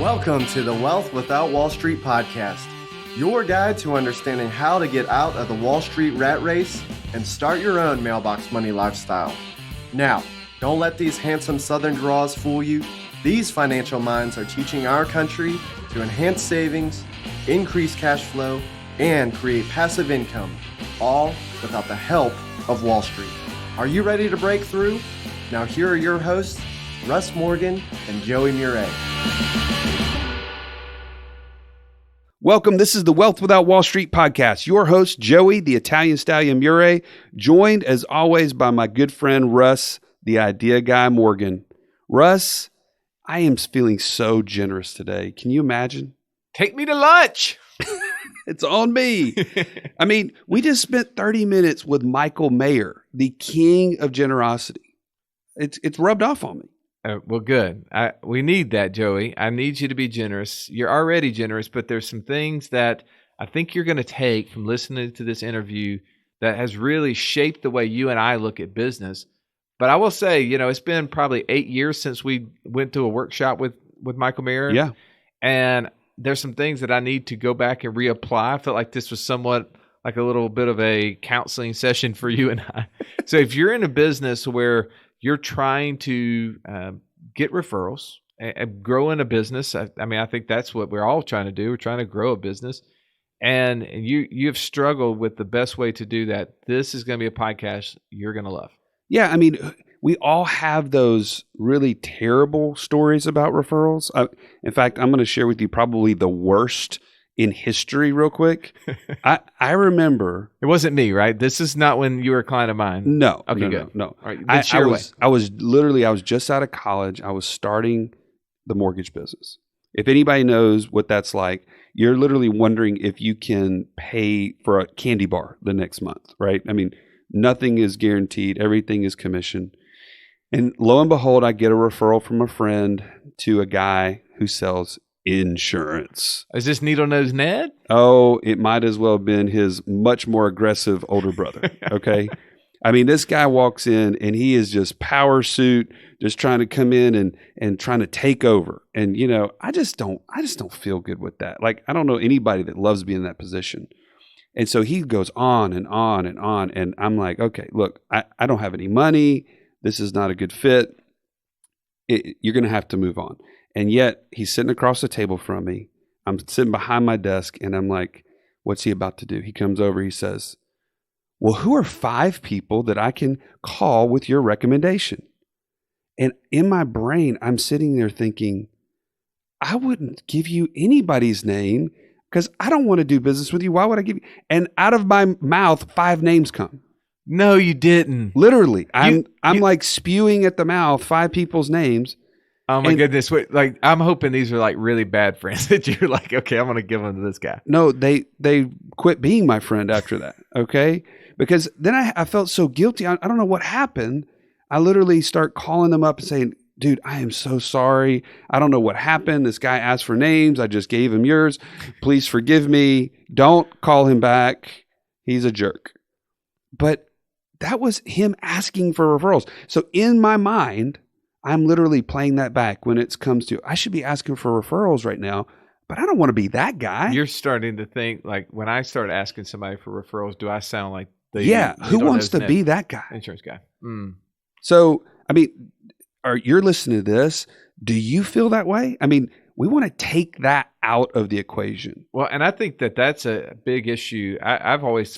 Welcome to the Wealth Without Wall Street podcast, your guide to understanding how to get out of the Wall Street rat race and start your own mailbox money lifestyle. Now, don't let these handsome Southern draws fool you. These financial minds are teaching our country to enhance savings, increase cash flow, and create passive income, all without the help of Wall Street. Are you ready to break through? Now here are your hosts, Russ Morgan and Joey Murray. Welcome. This is the Wealth Without Wall Street podcast. Your host, Joey, the Italian Stallion Murray, joined as always by my good friend, Russ, the idea guy, Morgan. Russ, I am feeling so generous today. Can you imagine? Take me to lunch. It's on me. I mean, we just spent 30 minutes with Maher, the king of generosity. It's rubbed off on me. Well, good. We need that, Joey. I need you to be generous. You're already generous, but there's some things that I think you're going to take from listening to this interview that has really shaped the way you and I look at business. But I will say, it's been probably 8 years since we went to a workshop with Maher. Yeah. And there's some things that I need to go back and reapply. I felt like this was somewhat like a little bit of a counseling session for you and I. So if you're in a business where you're trying to get referrals and grow in a business. I think that's what we're all trying to do. We're trying to grow a business. And you've struggled with the best way to do that. This is going to be a podcast you're going to love. Yeah, I mean, we all have those really terrible stories about referrals. In fact, I'm going to share with you probably the worst in history real quick. I remember. It wasn't me, right? This is not when you were a client of mine. No. Okay, no, good. No. All right, I was just out of college. I was starting the mortgage business. If anybody knows what that's like, you're literally wondering if you can pay for a candy bar the next month, right? I mean, nothing is guaranteed. Everything is commission. And lo and behold, I get a referral from a friend to a guy who sells insurance. Is this Needle Nose Ned? Oh, it might as well have been his much more aggressive older brother. Okay. I mean, this guy walks in and he is just power suit, just trying to come in and trying to take over. And, I just don't feel good with that. Like, I don't know anybody that loves being in that position. And so he goes on and on and on. And I'm like, okay, look, I don't have any money. This is not a good fit. You're going to have to move on. And yet he's sitting across the table from me. I'm sitting behind my desk and I'm like, what's he about to do? He comes over, he says, well, who are 5 people that I can call with your recommendation? And in my brain, I'm sitting there thinking, I wouldn't give you anybody's name because I don't want to do business with you. Why would I give you? And out of my mouth, 5 names come. No, you didn't. Literally. I'm like spewing at the mouth 5 people's names. Oh my goodness! Wait, like I'm hoping these are like really bad friends that you're like, okay, I'm going to give them to this guy. No, they quit being my friend after that. Okay, because then I felt so guilty. I don't know what happened. I literally start calling them up and saying, "Dude, I am so sorry. I don't know what happened. This guy asked for names. I just gave him yours. Please forgive me. Don't call him back. He's a jerk." But that was him asking for referrals. So in my mind, I'm literally playing that back when it comes to, I should be asking for referrals right now, but I don't want to be that guy. You're starting to think like when I start asking somebody for referrals, do I sound like who wants to be that guy? Insurance guy. So, I mean, you're listening to this. Do you feel that way? I mean, we want to take that out of the equation. Well, and I think that's a big issue. I've always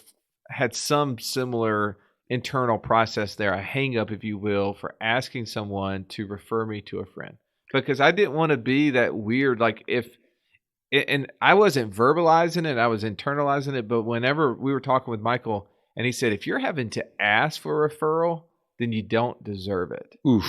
had some similar internal process there, a hang up, if you will, for asking someone to refer me to a friend, because I didn't want to be that weird, like and I wasn't verbalizing it, I was internalizing it. But whenever we were talking with Michael and he said, if you're having to ask for a referral, then you don't deserve it. Oof.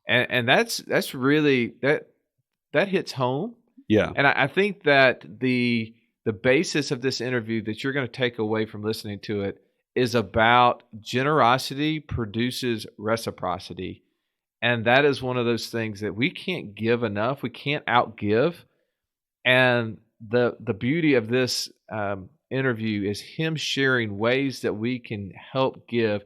And that's really, that hits home. Yeah. And I think that the basis of this interview that you're going to take away from listening to it is about generosity produces reciprocity. And that is one of those things that we can't give enough. We can't outgive. And the beauty of this interview is him sharing ways that we can help give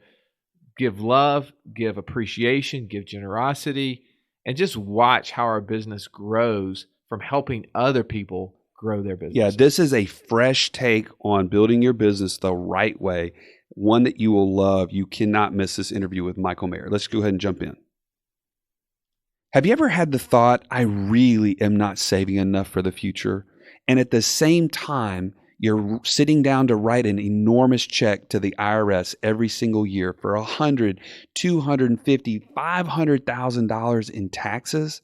love, give appreciation, give generosity, and just watch how our business grows from helping other people grow their business. Yeah, this is a fresh take on building your business the right way, one that you will love. You cannot miss this interview with Michael Maher. Let's go ahead and jump in. Have you ever had the thought, I really am not saving enough for the future? And at the same time, you're sitting down to write an enormous check to the IRS every single year for $100,000, $250,000, $500,000 in taxes?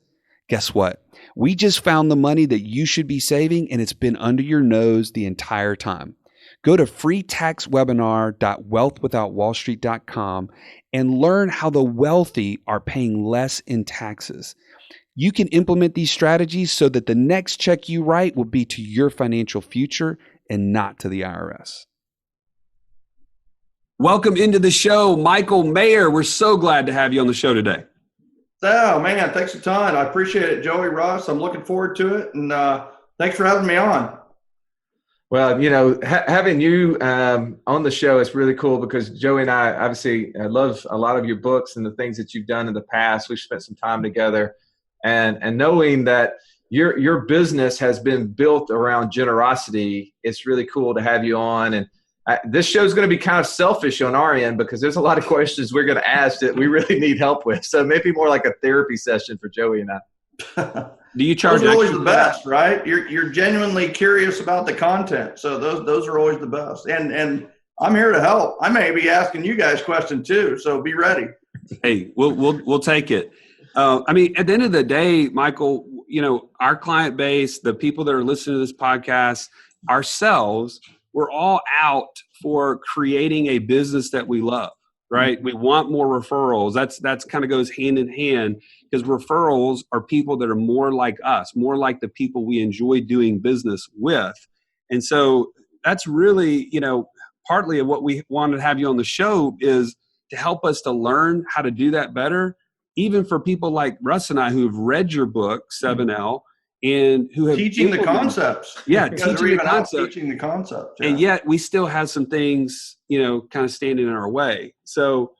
Guess what? We just found the money that you should be saving, and it's been under your nose the entire time. Go to freetaxwebinar.wealthwithoutwallstreet.com and learn how the wealthy are paying less in taxes. You can implement these strategies so that the next check you write will be to your financial future and not to the IRS. Welcome into the show, Michael Maher. We're so glad to have you on the show today. Oh, man, thanks a ton. I appreciate it, Joey, Ross. I'm looking forward to it, and thanks for having me on. Well, having you on the show is really cool because Joey and I obviously love a lot of your books and the things that you've done in the past. We've spent some time together, and knowing that your business has been built around generosity, it's really cool to have you on. And this show is going to be kind of selfish on our end because there's a lot of questions we're going to ask that we really need help with. So maybe more like a therapy session for Joey and I. Do you charge? Those are always the best, right? You're genuinely curious about the content, so those are always the best. And I'm here to help. I may be asking you guys questions too, so be ready. Hey, we'll take it. I mean, at the end of the day, Michael, our client base, the people that are listening to this podcast, ourselves, we're all out for creating a business that we love, right? Mm-hmm. We want more referrals. That's kind of goes hand in hand because referrals are people that are more like us, more like the people we enjoy doing business with. And so that's really, partly of what we wanted to have you on the show is to help us to learn how to do that better, even for people like Russ and I who have read your book, 7L, and who have teaching the concepts. Yeah, teaching the concepts. Teaching the concepts. Yeah. And yet we still have some things, kind of standing in our way. So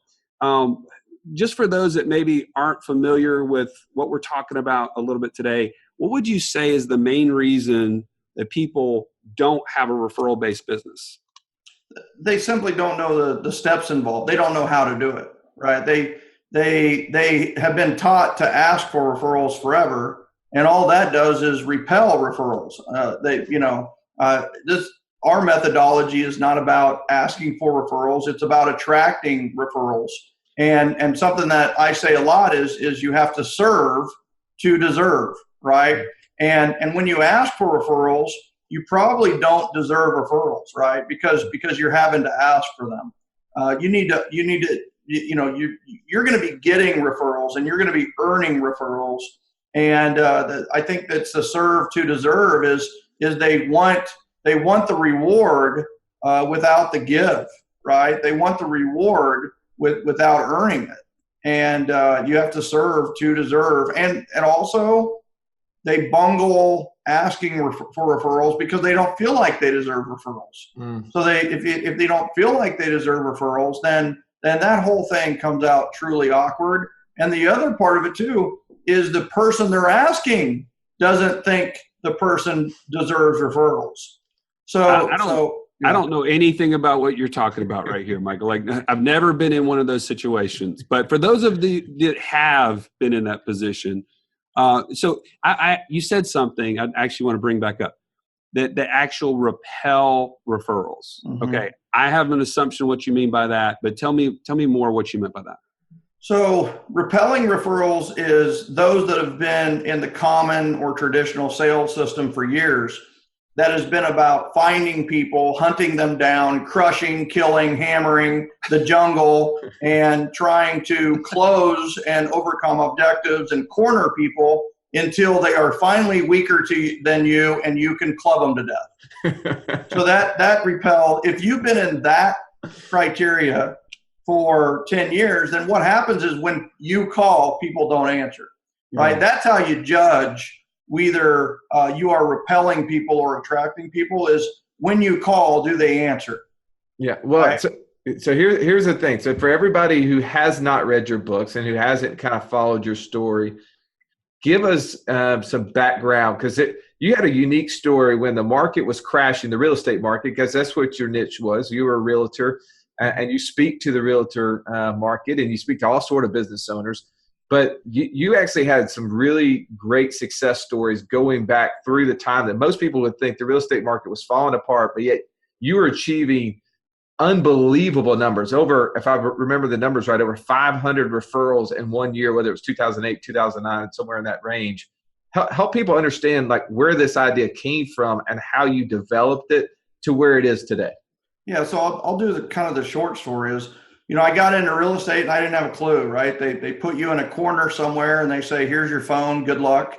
just for those that maybe aren't familiar with what we're talking about a little bit today, what would you say is the main reason that people don't have a referral-based business? They simply don't know the steps involved. They don't know how to do it, right? They have been taught to ask for referrals forever. And all that does is repel referrals. Our methodology is not about asking for referrals. It's about attracting referrals. And something that I say a lot is you have to serve to deserve, right? And when you ask for referrals, you probably don't deserve referrals, right? Because you're having to ask for them. You're going to be getting referrals and you're going to be earning referrals. And I think that's the serve to deserve is they want the reward without the give, right? They want the reward without earning it, and you have to serve to deserve. And also they bungle asking for referrals because they don't feel like they deserve referrals. So if they don't feel like they deserve referrals, then that whole thing comes out truly awkward. And the other part of it too is the person they're asking doesn't think the person deserves referrals. So I don't know anything about what you're talking about right here, Michael. Like I've never been in one of those situations, but for those of you that have been in that position, so you said something I actually want to bring back up, that the actual repel referrals. Mm-hmm. Okay. I have an assumption what you mean by that, but tell me more what you meant by that. So repelling referrals is those that have been in the common or traditional sales system for years. That has been about finding people, hunting them down, crushing, killing, hammering the jungle, and trying to close and overcome objectives and corner people until they are finally weaker than you and you can club them to death. So that repel, if you've been in that criteria for 10 years, then what happens is when you call, people don't answer, right? That's how you judge whether you are repelling people or attracting people is when you call, do they answer? Yeah. Well, right. So here's the thing. So for everybody who has not read your books and who hasn't kind of followed your story, give us some background, because you had a unique story when the market was crashing, the real estate market, because that's what your niche was. You were a realtor, and you speak to the realtor market, and you speak to all sort of business owners. But you actually had some really great success stories going back through the time that most people would think the real estate market was falling apart, but yet you were achieving unbelievable numbers. Over, if I remember the numbers right, over 500 referrals in 1 year, whether it was 2008, 2009, somewhere in that range. Help people understand like where this idea came from and how you developed it to where it is today. Yeah, so I'll do the kind of the short story is, I got into real estate and I didn't have a clue, right? They put you in a corner somewhere and they say, here's your phone, good luck.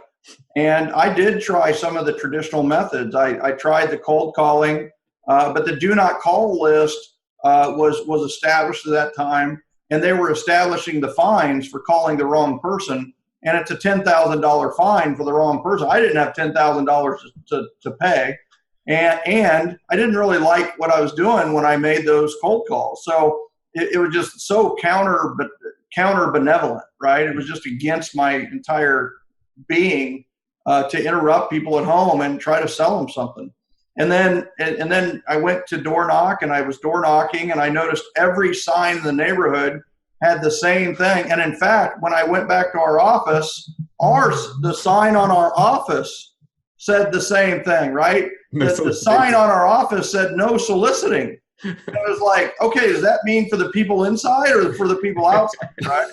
And I did try some of the traditional methods. I tried the cold calling, but the do not call list was established at that time, and they were establishing the fines for calling the wrong person, and it's a $10,000 fine for the wrong person. I didn't have $10,000 to pay, and I didn't really like what I was doing when I made those cold calls. So it was just so counter benevolent, right? It was just against my entire being to interrupt people at home and try to sell them something. And then I went to door knock, and I was door knocking, and I noticed every sign in the neighborhood had the same thing. And in fact, when I went back to our office, the sign on our office said the same thing, right? The sign on our office said no soliciting. And I was like, okay, does that mean for the people inside or for the people outside, right?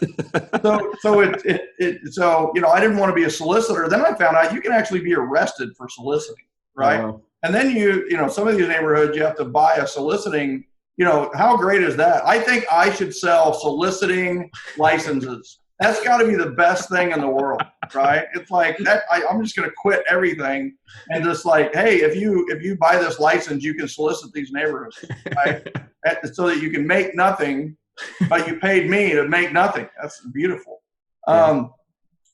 So I didn't want to be a solicitor. Then I found out you can actually be arrested for soliciting, right? Wow. And then some of these neighborhoods you have to buy a soliciting. How great is that? I think I should sell soliciting licenses. That's got to be the best thing in the world, right? It's like that. I'm just going to quit everything and just like, hey, if you buy this license, you can solicit these neighborhoods, right? So that you can make nothing, but you paid me to make nothing. That's beautiful. Yeah.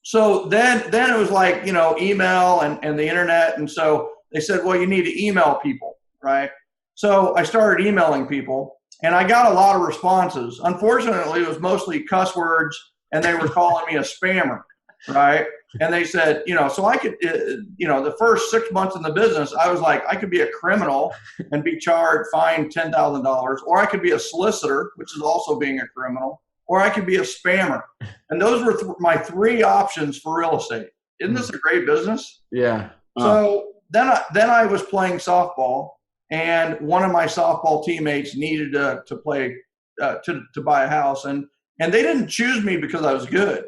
So then it was like email and the internet, and so they said, well, you need to email people, right? So I started emailing people, and I got a lot of responses. Unfortunately, it was mostly cuss words, and they were calling me a spammer, right? And they said, so I could, the first 6 months in the business, I was like, I could be a criminal and be fined $10,000, or I could be a solicitor, which is also being a criminal, or I could be a spammer. And those were my three options for real estate. Isn't this a great business? Yeah. So then I was playing softball, and one of my softball teammates needed to play to buy a house, and they didn't choose me because I was good.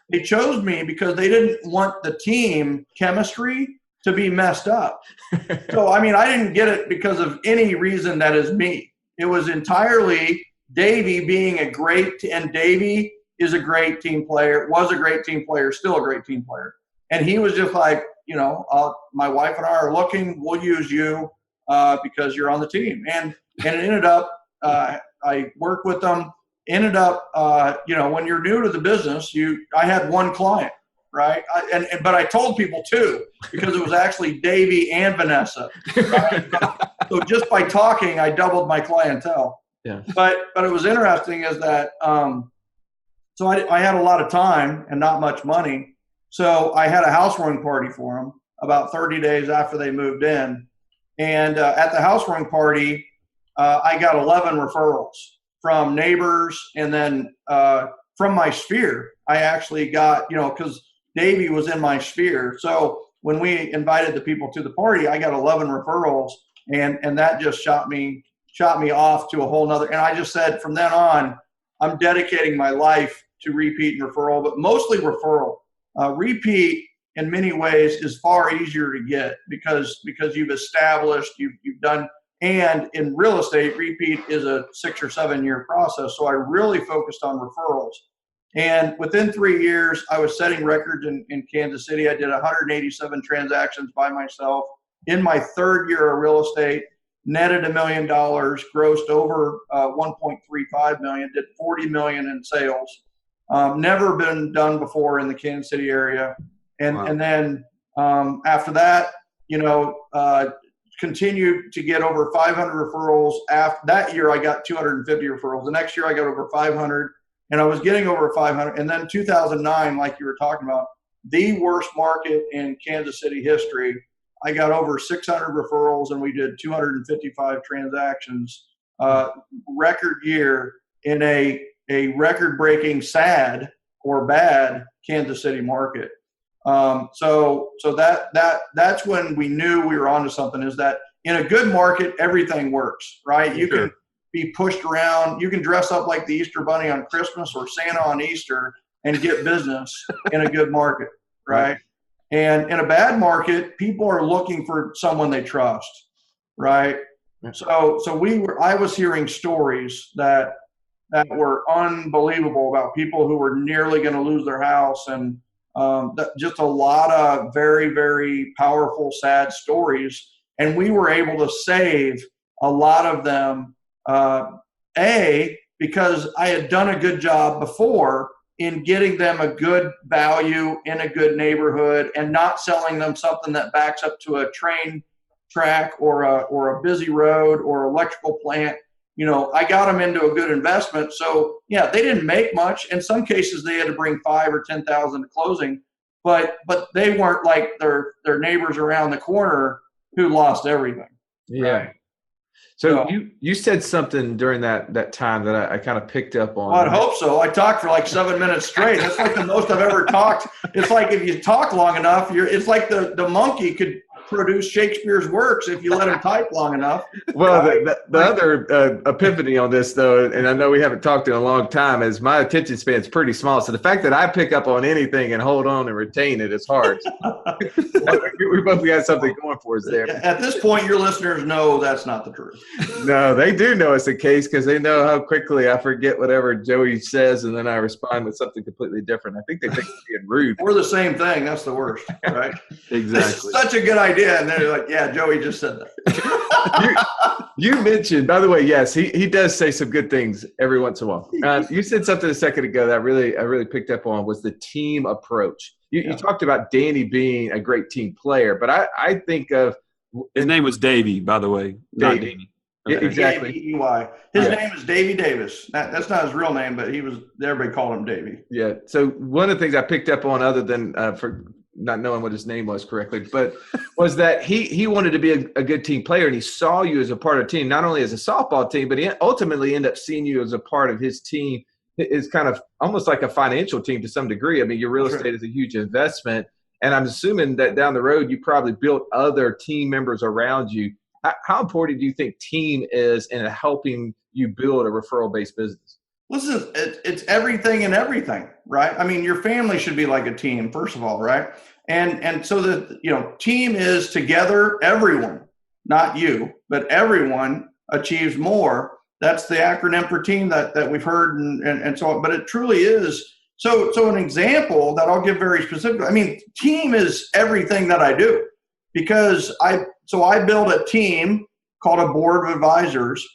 They chose me because they didn't want the team chemistry to be messed up. So I didn't get it because of any reason that is me. It was entirely Davey being and Davey is a great team player, was a great team player, still a great team player. And he was just like, my wife and I are looking, we'll use you because you're on the team. And it ended up, I worked with them, ended up, when you're new to the business, I had one client, right? But I told people two, because it was actually Davey and Vanessa. Right? So just by talking, I doubled my clientele. Yeah. But it was interesting is that, so I had a lot of time and not much money. So I had a housewarming party for them about 30 days after they moved in. And at the housewarming party, I got 11 referrals from neighbors. And then from my sphere, I actually got, because Davey was in my sphere. So when we invited the people to the party, I got 11 referrals. And that just shot me off to a whole nother. And I just said, from then on, I'm dedicating my life to repeat and referral, but mostly referral. Repeat in many ways is far easier to get because you've established, you've done, and in real estate, repeat is a 6 or 7 year process. So I really focused on referrals. And within 3 years, I was setting records in Kansas City. I did 187 transactions by myself. In my third year of real estate, netted $1 million, grossed over 1.35 million, did 40 million in sales. Never been done before in the Kansas City area. And wow. And then after that, continued to get over 500 referrals. After that year, I got 250 referrals. The next year, I got over 500, and I was getting over 500. And then 2009, like you were talking about, the worst market in Kansas City history. I got over 600 referrals and we did 255 transactions. Record year in a record-breaking sad or bad Kansas City market. So that's when we knew we were onto something, is that in a good market, everything works, right? You can be pushed around. You can dress up like the Easter Bunny on Christmas or Santa on Easter and get business in a good market, right? And in a bad market, people are looking for someone they trust, right? So I was hearing stories that were unbelievable about people who were nearly going to lose their house, and just a lot of very, very powerful, sad stories. And we were able to save a lot of them, because I had done a good job before in getting them a good value in a good neighborhood and not selling them something that backs up to a train track or a busy road or electrical plant. I got them into a good investment. So yeah, they didn't make much. In some cases, they had to bring 5 or 10,000 to closing, but they weren't like their neighbors around the corner who lost everything. Yeah. Right? So you said something during that time that I kind of picked up on. Well, I'd hope so. I talked for like 7 minutes straight. That's like the most I've ever talked. It's like if you talk long enough, it's like the monkey could produce Shakespeare's works if you let him type long enough. Well, the other epiphany on this, though, and I know we haven't talked in a long time, is my attention span is pretty small. So the fact that I pick up on anything and hold on and retain it is hard. We both got something going for us there. At this point, your listeners know that's not the truth. No, they do know it's the case because they know how quickly I forget whatever Joey says and then I respond with something completely different. I think they think it's being rude. We're the same thing. That's the worst, right? Exactly. It's such a good idea. And they're like, yeah, Joey just said that. you mentioned, by the way, yes, he does say some good things every once in a while. You said something a second ago that I really picked up on was the team approach. You talked about Danny being a great team player, but I think of his name was Davey, by the way, not Danny. Okay. Yeah, exactly. D-A-V-E-Y. His name is Davey Davis. That's not his real name, but everybody called him Davey. Yeah. So one of the things I picked up on, other than for not knowing what his name was correctly, but was that he wanted to be a good team player, and he saw you as a part of the team, not only as a softball team, but he ultimately ended up seeing you as a part of his team. It's kind of almost like a financial team to some degree. I mean, your real estate is a huge investment, and I'm assuming that down the road you probably built other team members around you. How important do you think team is in helping you build a referral-based business? Listen, it's everything and everything, right? I mean, your family should be like a team, first of all, right? And so the team is together, everyone, not you, but everyone achieves more. That's the acronym for team that we've heard and so on. But it truly is. So an example that I'll give very specific. I mean, team is everything that I do, because I build a team called a board of advisors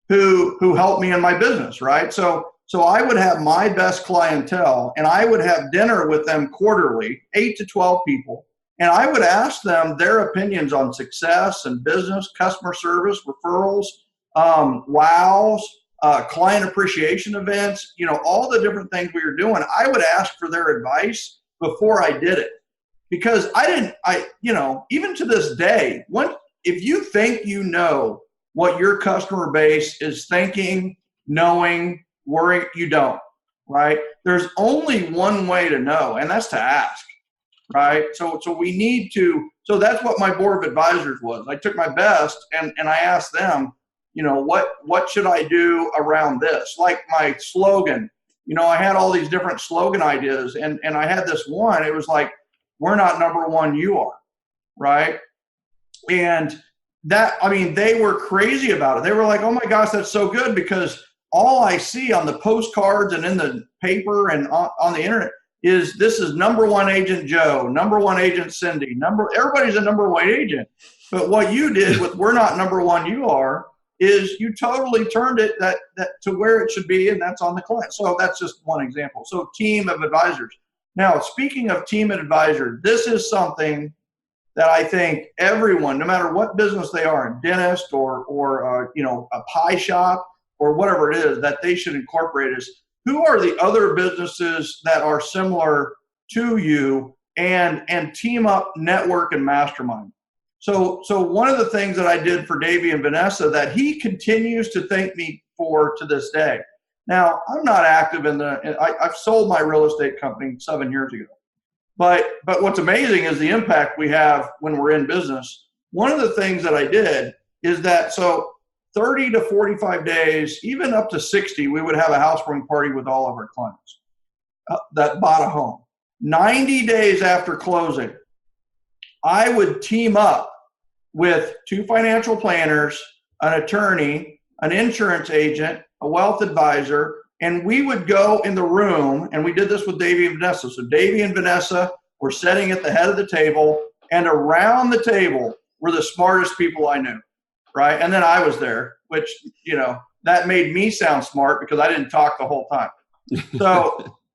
who help me in my business, right? So I would have my best clientele, and I would have dinner with them quarterly, 8 to 12 people, and I would ask them their opinions on success and business, customer service, referrals, wows, client appreciation events, all the different things we were doing. I would ask for their advice before I did it, because even to this day, if you think what your customer base is thinking, knowing, worrying, you don't, right? There's only one way to know, and that's to ask, right? So we need to, so that's what my board of advisors was. I took my best and I asked them, what should I do around this? Like my slogan, I had all these different slogan ideas, and I had this one, it was like, we're not number one, you are, right? And they were crazy about it. They were like, oh my gosh, that's so good, because all I see on the postcards and in the paper and on the internet is this is number one agent Joe, number one agent Cindy, everybody's a number one agent. But what you did with we're not number one, you are, is you totally turned it that to where it should be, and that's on the client. So that's just one example. So team of advisors. Now, speaking of team of advisors, this is something that I think everyone, no matter what business they are, a dentist or a pie shop or whatever it is, that they should incorporate is, who are the other businesses that are similar to you and team up, network, and mastermind. So one of the things that I did for Davey and Vanessa that he continues to thank me for to this day. Now, I'm not active I've sold my real estate company 7 years ago. But what's amazing is the impact we have when we're in business. One of the things that I did is that 30 to 45 days, even up to 60, we would have a housewarming party with all of our clients that bought a home. 90 days after closing, I would team up with 2 financial planners, an attorney, an insurance agent, a wealth advisor, and we would go in the room, and we did this with Davey and Vanessa. So Davey and Vanessa were sitting at the head of the table, and around the table were the smartest people I knew, right? And then I was there, which, that made me sound smart because I didn't talk the whole time.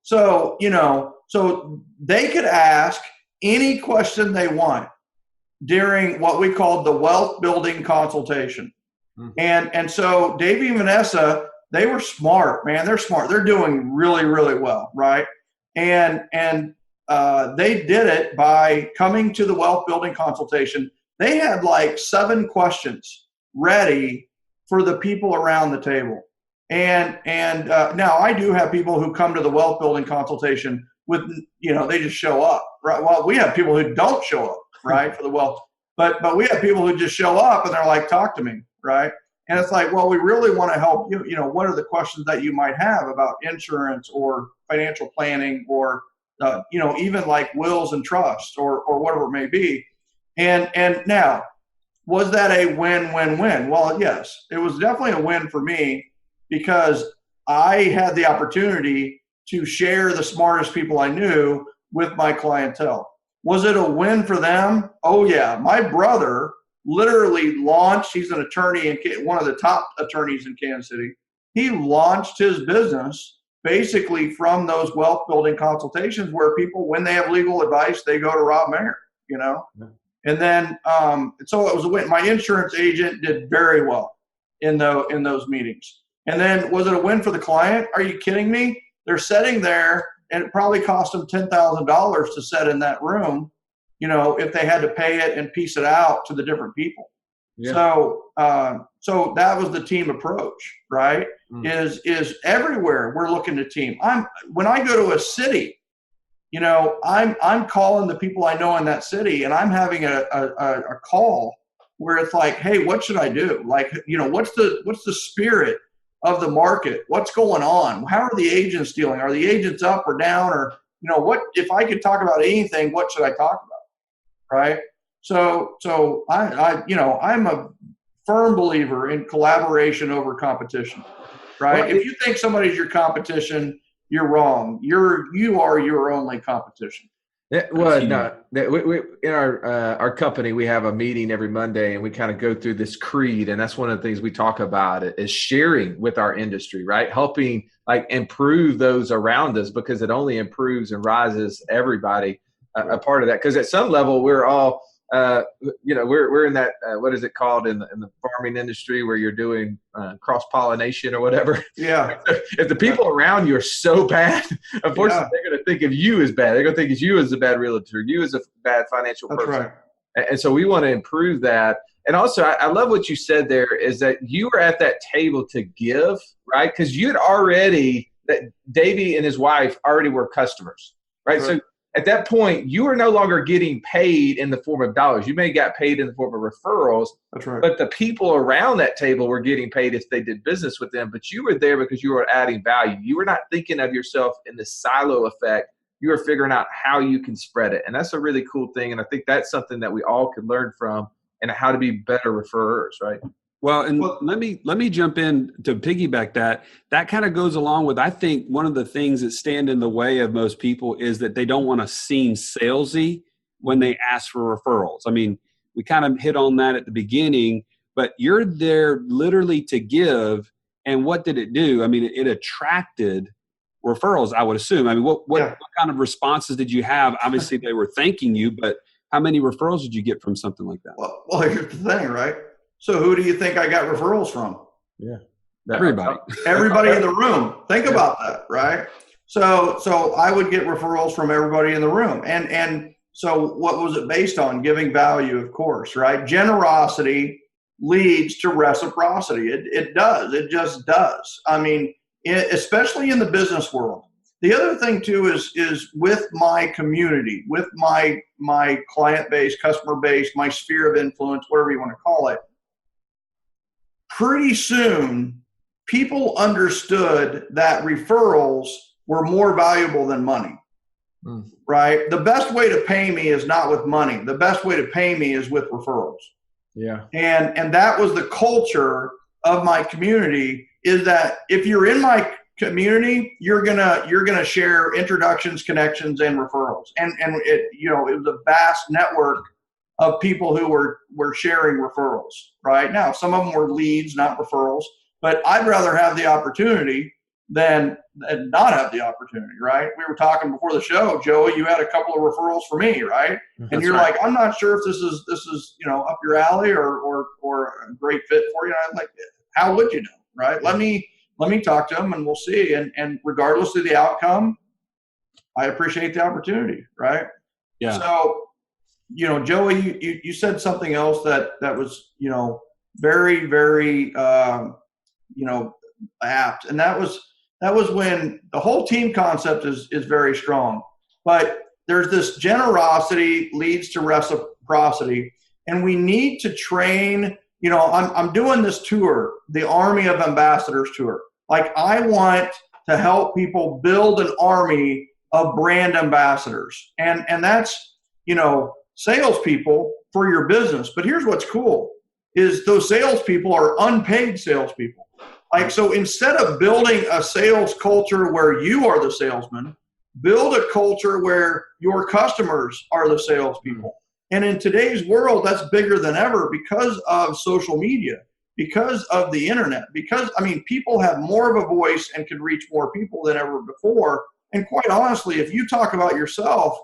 So they could ask any question they want during what we called the wealth building consultation. And so Davey and Vanessa, they were smart, man. They're smart. They're doing really, really well, right? And they did it by coming to the wealth building consultation. They had like 7 questions ready for the people around the table. And now I do have people who come to the wealth building consultation with, they just show up, right? Well, we have people who don't show up, right, for the wealth. But we have people who just show up and they're like, talk to me, right? And it's like, well, we really want to help you. What are the questions that you might have about insurance or financial planning or, even like wills and trusts or whatever it may be. And now, was that a win-win-win? Well, yes, it was definitely a win for me because I had the opportunity to share the smartest people I knew with my clientele. Was it a win for them? Oh, yeah. My brother literally launched, he's an attorney, one of the top attorneys in Kansas City. He launched his business basically from those wealth building consultations where people, when they have legal advice, they go to Rob Maher, And then, so it was a win. My insurance agent did very well in those meetings. And then was it a win for the client? Are you kidding me? They're sitting there and it probably cost them $10,000 to sit in that room, if they had to pay it and piece it out to the different people. Yeah. So that was the team approach, right? Is everywhere we're looking to team. When I go to a city, I'm calling the people I know in that city, and I'm having a call where it's like, hey, what should I do? Like, what's the spirit of the market? What's going on? How are the agents dealing? Are the agents up or down? Or, what if I could talk about anything, what should I talk about? Right. So I'm a firm believer in collaboration over competition, right? Well, if you think somebody's your competition, you're wrong. You are your only competition. Well, no. We in our company, we have a meeting every Monday, and we kind of go through this creed, and that's one of the things we talk about is sharing with our industry, right? Helping improve those around us, because it only improves and rises everybody a part of that. Because at some level, we're all we're in that what is it called in the farming industry where you're doing cross pollination or whatever. Yeah. If the people around you are so bad, unfortunately, they're going to think of you as bad. They're going to think of you as a bad realtor, you as a bad financial person. Right. And so we want to improve that. And also, I love what you said there is that you were at that table to give, right? Because you'd already, that Davey and his wife already were customers, right? So at that point, you are no longer getting paid in the form of dollars. You may have got paid in the form of referrals. That's right. But the people around that table were getting paid if they did business with them. But you were there because you were adding value. You were not thinking of yourself in the silo effect. You were figuring out how you can spread it. And that's a really cool thing. And I think that's something that we all could learn from, and how to be better referrers, right? Well, and let me jump in to piggyback that. That kind of goes along with, I think, one of the things that stand in the way of most people is that they don't want to seem salesy when they ask for referrals. I mean, we kind of hit on that at the beginning, but you're there literally to give. And what did it do? I mean, it attracted referrals, I would assume. I mean, what kind of responses did you have? Obviously, they were thanking you, but how many referrals did you get from something like that? Well, here's the thing, right? So who do you think I got referrals from? Yeah. Everybody. Everybody in the room. Think about that, right? So I would get referrals from everybody in the room. And so what was it based on? Giving value, of course, right? Generosity leads to reciprocity. It does. It just does. I mean, especially in the business world. The other thing too is with my community, with my client base, customer base, my sphere of influence, whatever you want to call it. Pretty soon, people understood that referrals were more valuable than money. Right? The best way to pay me is not with money. The best way to pay me is with referrals. Yeah. And that was the culture of my community, is that if you're in my community, you're gonna share introductions, connections, and referrals. And it was a vast network of people who were sharing referrals. Right? Now, some of them were leads, not referrals, but I'd rather have the opportunity than not have the opportunity, right? We were talking before the show, Joey, you had a couple of referrals for me, right? And you're like, I'm not sure if this is up your alley or a great fit for you. And I'm like, how would you know, right? Let me talk to them and we'll see. And regardless of the outcome, I appreciate the opportunity, right? Yeah. So, Joey, you said something else that was, very, very, apt, and that was when the whole team concept is very strong, but there's this generosity leads to reciprocity, and we need to train. I'm doing this tour, the Army of Ambassadors tour. Like, I want to help people build an army of brand ambassadors, and that's salespeople for your business. But here's what's cool: is those salespeople are unpaid salespeople. Like, so instead of building a sales culture where you are the salesman, build a culture where your customers are the salespeople. And in today's world, that's bigger than ever because of social media, because of the internet, because, people have more of a voice and can reach more people than ever before. And quite honestly, if you talk about yourself,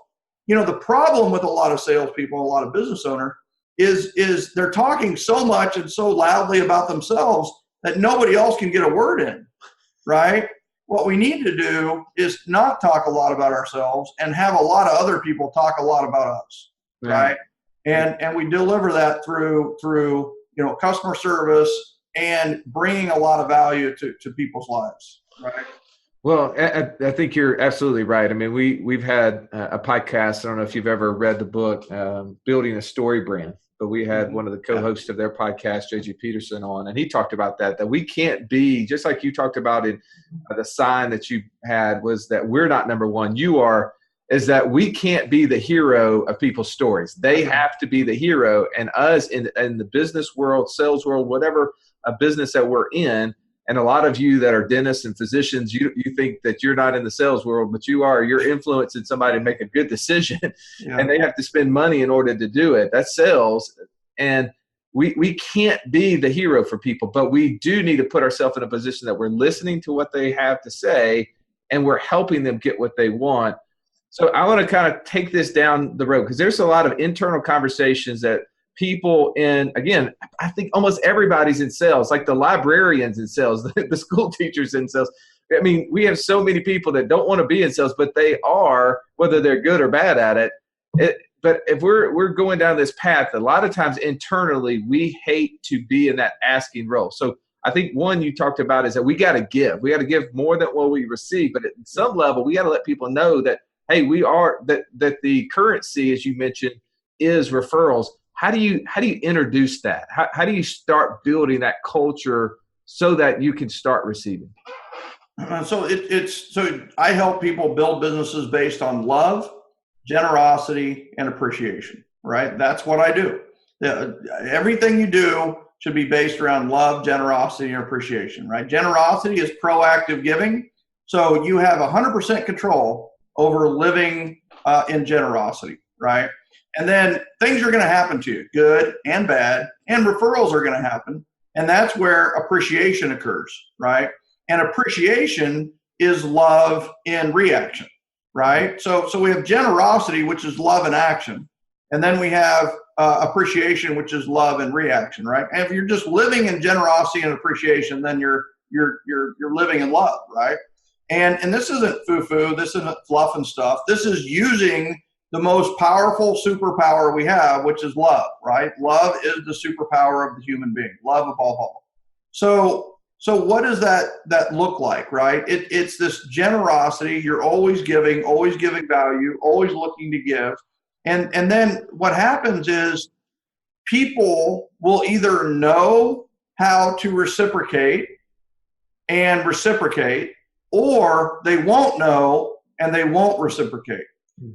the problem with a lot of salespeople, a lot of business owners, is they're talking so much and so loudly about themselves that nobody else can get a word in, right? What we need to do is not talk a lot about ourselves and have a lot of other people talk a lot about us, right? And we deliver that through customer service and bringing a lot of value to people's lives, right? Well, I think you're absolutely right. We've had a podcast. I don't know if you've ever read the book, Building a Story Brand, but we had one of the co-hosts of their podcast, J.G. Peterson, on, and he talked about that we can't be, just like you talked about in the sign that you had, was that we're not number one. You are, is that we can't be the hero of people's stories. They have to be the hero, and us in the business world, sales world, whatever a business that we're in. And a lot of you that are dentists and physicians, you think that you're not in the sales world, but you are. You're influencing somebody to make a good decision, and they have to spend money in order to do it. That's sales. And we can't be the hero for people, but we do need to put ourselves in a position that we're listening to what they have to say, and we're helping them get what they want. So I want to kind of take this down the road, because there's a lot of internal conversations that people in, again, I think almost everybody's in sales, like the librarians in sales, the school teachers in sales. We have so many people that don't want to be in sales, but they are, whether they're good or bad at it. But if we're going down this path, a lot of times internally, we hate to be in that asking role. So I think one you talked about is that we got to give. We got to give more than what we receive. But at some level, we got to let people know that, hey, we are, that the currency, as you mentioned, is referrals. How do you introduce that? How do you start building that culture so that you can start receiving? So I help people build businesses based on love, generosity, and appreciation, right? That's what I do. Everything you do should be based around love, generosity, and appreciation, right? Generosity is proactive giving. So you have 100% control over living in generosity, right? And then things are going to happen to you, good and bad, and referrals are going to happen. And that's where appreciation occurs, right? And appreciation is love in reaction, right? So we have generosity, which is love in action. And then we have appreciation, which is love in reaction, right? And if you're just living in generosity and appreciation, then you're living in love, right? And this isn't foo-foo, this isn't fluff and stuff. This is using the most powerful superpower we have, which is love, right? Love is the superpower of the human being. Love above all. So what does that look like, right? It's this generosity. You're always giving value, always looking to give. And then what happens is people will either know how to reciprocate, or they won't know and they won't reciprocate.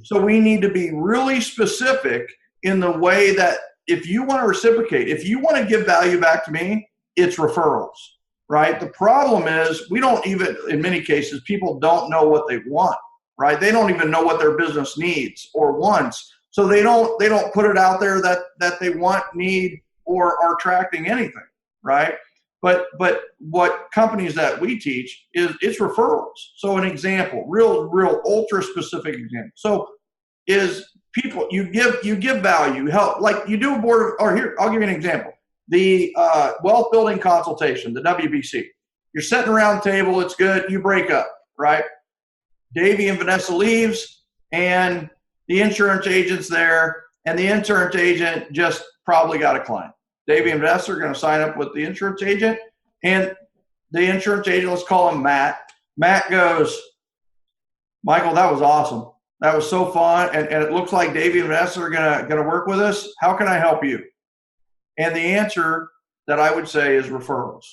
So we need to be really specific in the way that if you want to reciprocate, if you want to give value back to me, it's referrals, right? The problem is we don't even, in many cases, people don't know what they want, right? They don't even know what their business needs or wants. So they don't put it out there that they want, need, or are attracting anything, right? But what companies that we teach is it's referrals. So an example, real ultra specific example. So is people, you give value, help, like you do a board, or here, I'll give you an example. The wealth building consultation, the WBC. You're sitting around the table, it's good, you break up, right? Davey and Vanessa leaves, and the insurance agent's there, and the insurance agent just probably got a client. Davey and Vanessa are going to sign up with the insurance agent, and the insurance agent, let's call him Matt. Matt goes, Michael, that was awesome. That was so fun, and it looks like Davey and Vanessa are going to work with us. How can I help you? And the answer that I would say is referrals,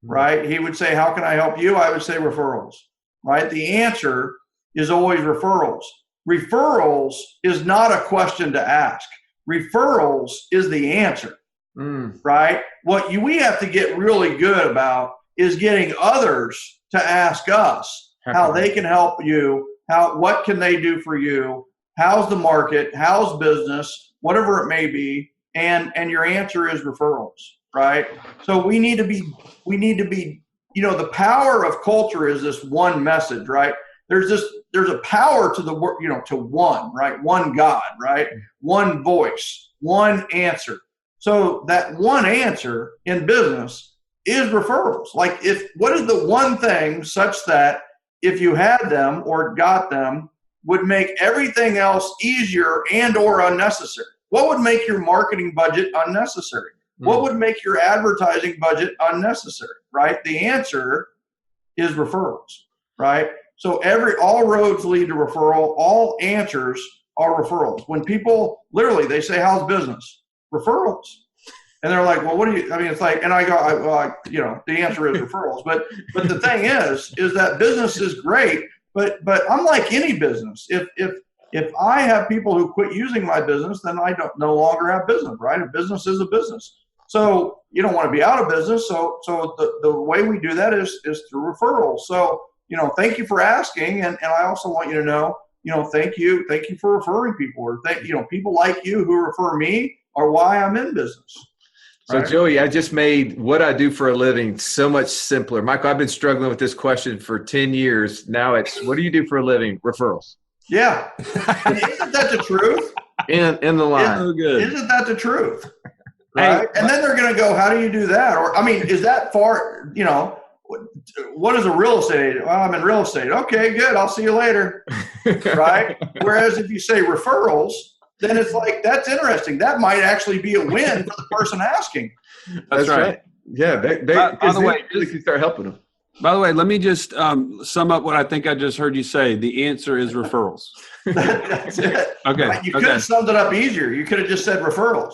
right? He would say, how can I help you? I would say referrals, right? The answer is always referrals. Referrals is not a question to ask. Referrals is the answer, right? What we have to get really good about is getting others to ask us how they can help you, what can they do for you, how's the market, how's business, whatever it may be, and your answer is referrals, right? So we need to be, the power of culture is this one message, right? There's a power to the word, to one, right? One God, right? One voice, one answer. So that one answer in business is referrals. Like what is the one thing such that if you had them or got them would make everything else easier and or unnecessary? What would make your marketing budget unnecessary? What would make your advertising budget unnecessary, right? The answer is referrals, right? So all roads lead to referral. All answers are referrals. When people literally, they say, how's business? Referrals. And they're like, well, it's like, and I go, the answer is referrals. But the thing is that business is great, but unlike any business, if I have people who quit using my business, then I no longer have business, right? A business is a business. So you don't want to be out of business. So the way we do that is through referrals. So, thank you for asking. And I also want you to know, thank you for referring people, or people like you who refer me are why I'm in business. So right? Joey, I just made what I do for a living so much simpler. Michael, I've been struggling with this question for 10 years. Now it's, what do you do for a living? Referrals. Yeah. Isn't that the truth? In the line. So good. Isn't that the truth? Right. And then they're going to go, how do you do that? Or, is that far, what is a real estate agent? Well, I'm in real estate. Okay, good. I'll see you later. Right. Whereas if you say referrals, then it's like, that's interesting. That might actually be a win for the person asking. That's right. Yeah. They by the way, really can start helping them. By the way, let me just sum up what I think I just heard you say. The answer is referrals. That's it. Okay. Right? You could have summed it up easier. You could have just said referrals.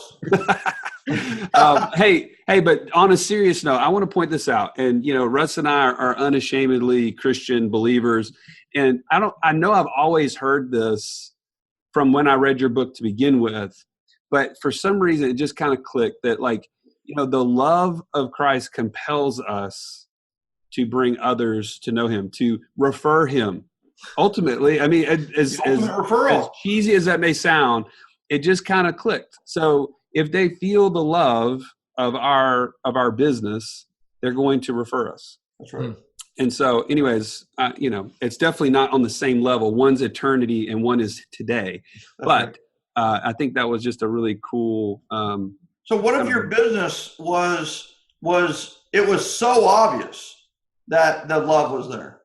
Hey, but on a serious note, I want to point this out. And, Russ and I are unashamedly Christian believers. And I know I've always heard this from when I read your book to begin with, but for some reason it just kind of clicked that the love of Christ compels us to bring others to know him, to refer him. Ultimately, as cheesy as that may sound, it just kind of clicked. So if they feel the love of our business, they're going to refer us. That's right. And so anyways, it's definitely not on the same level. One's eternity and one is today. But I think that was just a really cool. So what if your business was so obvious that the love was there?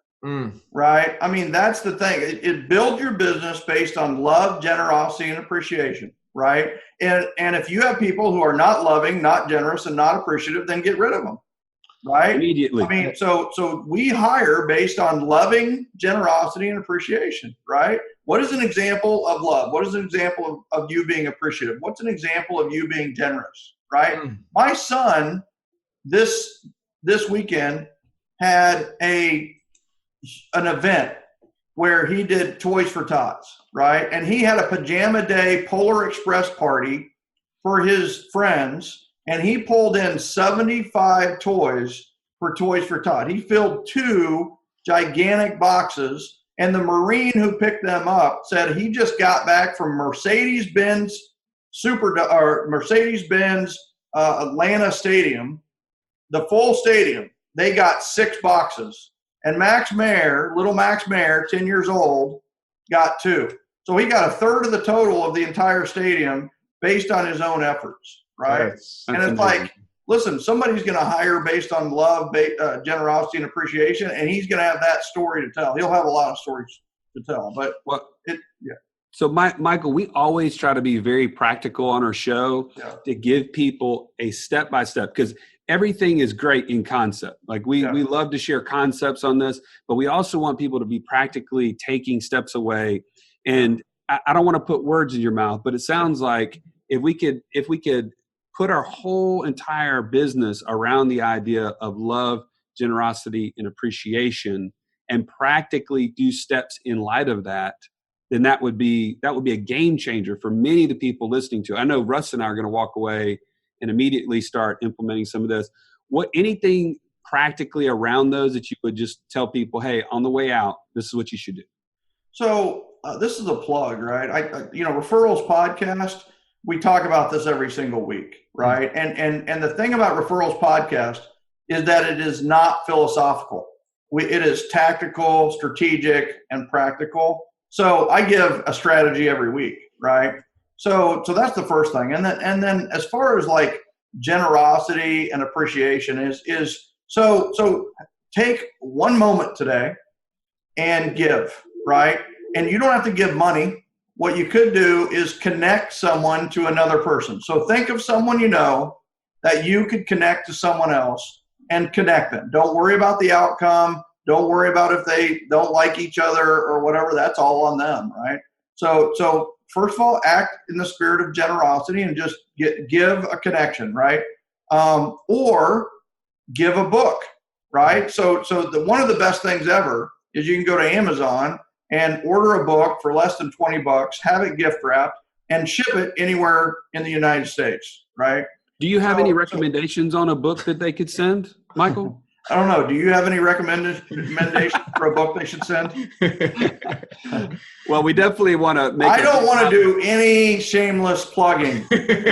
right? I mean, that's the thing. It builds your business based on love, generosity, and appreciation, right? And if you have people who are not loving, not generous, and not appreciative, then get rid of them, right? Immediately. I mean, so we hire based on loving, generosity, and appreciation, right? What is an example of love? What is an example of you being appreciative? What's an example of you being generous, right? My son this weekend had an event where he did Toys for Tots, right? And he had a pajama day Polar Express party for his friends, and he pulled in 75 toys for Toys for Tot. He filled 2 gigantic boxes, and the Marine who picked them up said he just got back from Mercedes-Benz Atlanta Stadium, the full stadium. They got 6 boxes. And little Max Maher, 10 years old, got 2. So he got a third of the total of the entire stadium based on his own efforts, right? That's and it's amazing. like, listen, somebody's going to hire based on love, generosity, and appreciation, and he's going to have that story to tell. He'll have a lot of stories to tell. But So, Michael, we always try to be very practical on our show to give people a step-by-step, because everything is great in concept. Like we love to share concepts on this, but we also want people to be practically taking steps away. And I don't want to put words in your mouth, but it sounds like if we could put our whole entire business around the idea of love, generosity, and appreciation, and practically do steps in light of that, then that would be a game changer for many of the people listening to. I know Russ and I are going to walk away and immediately start implementing some of this. Anything practically around those that you would just tell people, hey, on the way out, this is what you should do? So this is a plug, right? Referrals podcast, we talk about this every single week, right? And the thing about Referrals podcast is that it is not philosophical. It is tactical, strategic, and practical. So I give a strategy every week, right? So that's the first thing. And then as far as like generosity and appreciation is so take one moment today and give, right? And you don't have to give money. What you could do is connect someone to another person. So think of someone you know that you could connect to someone else and connect them. Don't worry about the outcome. Don't worry about if they don't like each other or whatever. That's all on them, right? So first of all, act in the spirit of generosity and just give a connection, right? Or give a book, right? So one of the best things ever is you can go to Amazon and order a book for less than $20, have it gift wrapped, and ship it anywhere in the United States, right? Do you have any recommendations on a book that they could send, Michael? I don't know. Do you have any recommendations for a book they should send? Well, we definitely want to make. I don't want to do any shameless plugging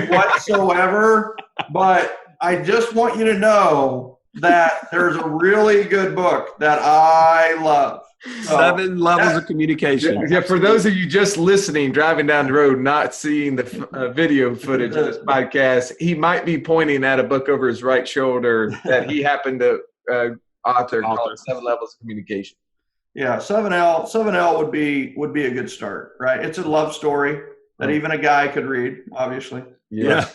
whatsoever, but I just want you to know that there's a really good book that I love. 7 levels of communication. Yeah, for those of you just listening, driving down the road, not seeing the video footage of this podcast, he might be pointing at a book over his right shoulder that he happened to author called 7 Levels of Communication. Yeah, 7L would be a good start, right? It's a love story that even a guy could read, obviously. Yeah.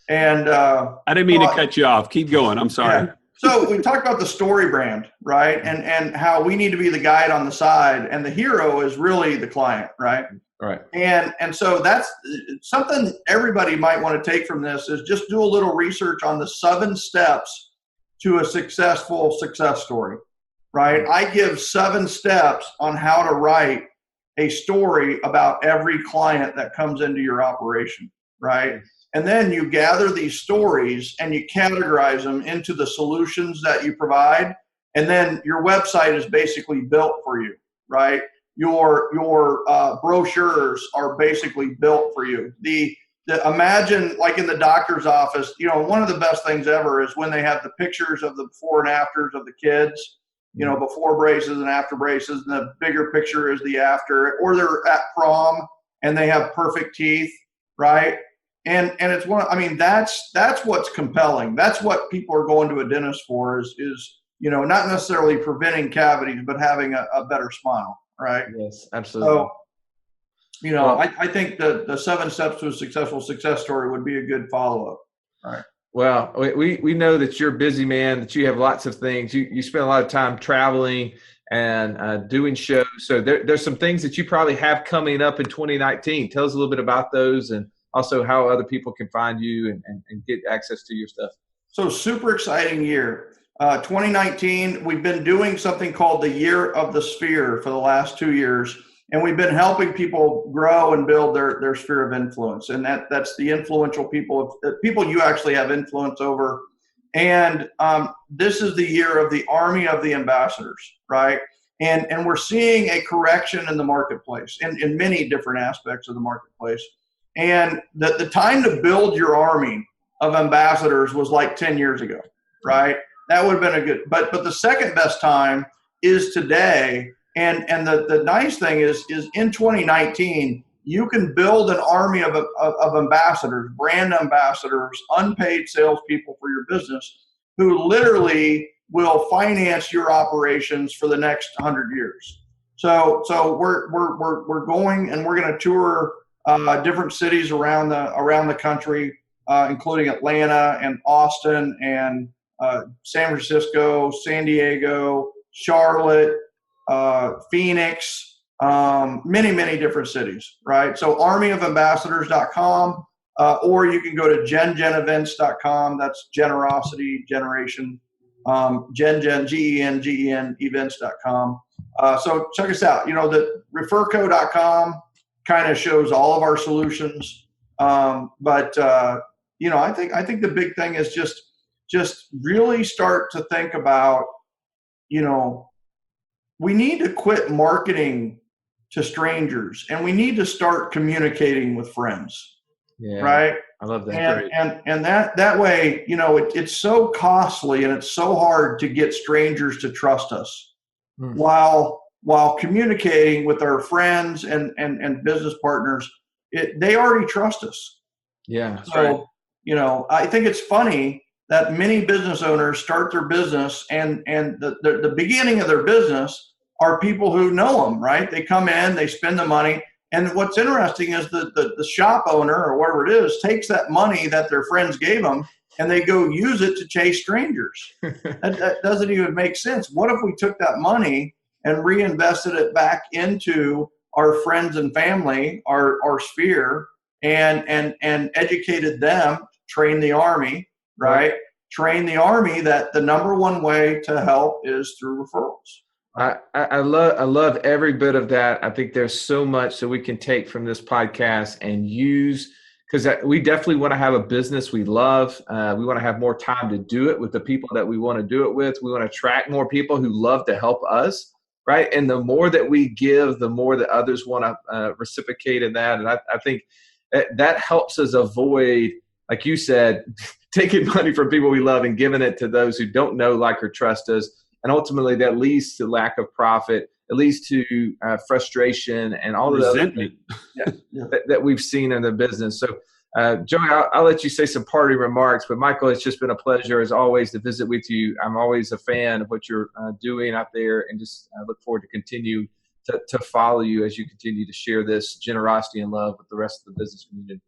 And I didn't mean to cut you off. Keep going. I'm sorry. Yeah. So we talked about the story brand, right? And how we need to be the guide on the side, and the hero is really the client, right? Right. And so that's something everybody might want to take from this is just do a little research on the 7 steps to a successful success story, right? I give 7 steps on how to write a story about every client that comes into your operation, right? And then you gather these stories and you categorize them into the solutions that you provide. And then your website is basically built for you, right? Your brochures are basically built for you. Imagine like in the doctor's office, one of the best things ever is when they have the pictures of the before and afters of the kids, before braces and after braces, and the bigger picture is the after, or they're at prom and they have perfect teeth, right? And it's that's what's compelling. That's what people are going to a dentist for is not necessarily preventing cavities, but having a better smile, right? Yes, absolutely. So, I think the 7 steps to a successful success story would be a good follow-up, right? Well, we know that you're a busy man, that you have lots of things. You spend a lot of time traveling and doing shows. So there's some things that you probably have coming up in 2019. Tell us a little bit about those and also how other people can find you and get access to your stuff. So super exciting year. 2019, we've been doing something called the Year of the Sphere for the last 2 years. And we've been helping people grow and build their sphere of influence. And that's the influential people you actually have influence over. And this is the year of the army of the ambassadors, right? And we're seeing a correction in the marketplace in many different aspects of the marketplace. And the time to build your army of ambassadors was like 10 years ago, right? That would have been a good, but the second best time is today. And the nice thing is in 2019, you can build an army of ambassadors, brand ambassadors, unpaid salespeople for your business who literally will finance your operations for the next 100 years. So we're going and we're going to tour different cities around the country, including Atlanta and Austin and San Francisco, San Diego, Charlotte, Phoenix, many different cities, right? So armyofambassadors.com, or you can go to genevents.com. That's generosity generation, GEN events.com. So check us out. The referco.com kind of shows all of our solutions. But I think the big thing is just really start to think about, we need to quit marketing to strangers and we need to start communicating with friends. Yeah, right. I love that. And that way, it's so costly and it's so hard to get strangers to trust us while communicating with our friends and business partners. They already trust us. Yeah. So, I think it's funny that many business owners start their business and the beginning of their business are people who know them, right? They come in, they spend the money. And what's interesting is the shop owner or whatever it is takes that money that their friends gave them and they go use it to chase strangers. That doesn't even make sense. What if we took that money and reinvested it back into our friends and family, our sphere, and educated them, train the army, right? Train the army that the number one way to help is through referrals. I love every bit of that. I think there's so much that we can take from this podcast and use, because we definitely want to have a business we love. We want to have more time to do it with the people that we want to do it with. We want to attract more people who love to help us, right? And the more that we give, the more that others want to reciprocate in that. And I think that helps us avoid, like you said, taking money from people we love and giving it to those who don't know, like, or trust us. And ultimately, that leads to lack of profit. It leads to frustration and all the resentment that we've seen in the business. So, Joey, I'll let you say some parting remarks. But Michael, it's just been a pleasure as always to visit with you. I'm always a fan of what you're doing out there, and just look forward to continue to follow you as you continue to share this generosity and love with the rest of the business community.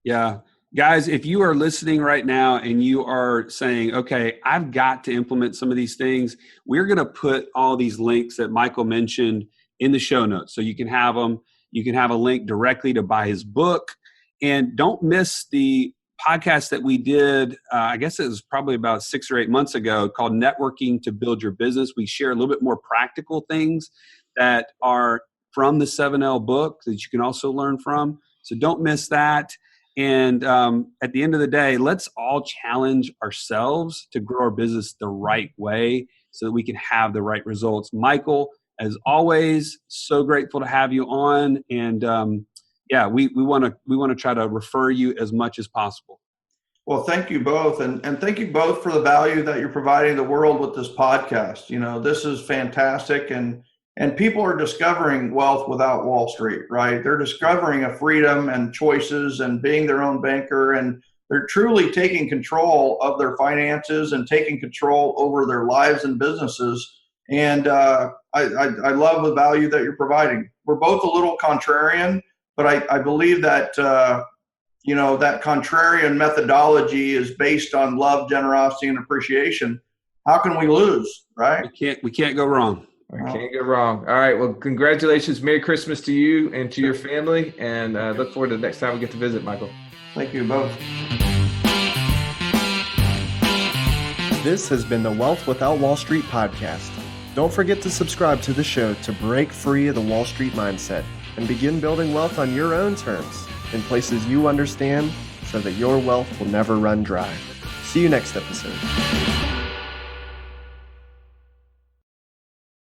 Yeah. Guys, if you are listening right now and you are saying, okay, I've got to implement some of these things, we're going to put all these links that Michael mentioned in the show notes. So you can have them. You can have a link directly to buy his book. And don't miss the podcast that we did, I guess it was probably about 6 or 8 months ago, called Networking to Build Your Business. We share a little bit more practical things that are from the 7L book that you can also learn from. So don't miss that. And at the end of the day, let's all challenge ourselves to grow our business the right way so that we can have the right results. Michael, as always, so grateful to have you on. And we want to try to refer you as much as possible. Well, thank you both. And thank you both for the value that you're providing the world with this podcast. This is fantastic. And people are discovering wealth without Wall Street, right? They're discovering a freedom and choices and being their own banker and they're truly taking control of their finances and taking control over their lives and businesses. And I love the value that you're providing. We're both a little contrarian, but I believe that, that contrarian methodology is based on love, generosity, and appreciation. How can we lose, right? We can't go wrong. I can't go wrong. All right. Well, congratulations. Merry Christmas to you and to your family. And look forward to the next time we get to visit, Michael. Thank you both. This has been the Wealth Without Wall Street podcast. Don't forget to subscribe to the show to break free of the Wall Street mindset and begin building wealth on your own terms in places you understand so that your wealth will never run dry. See you next episode.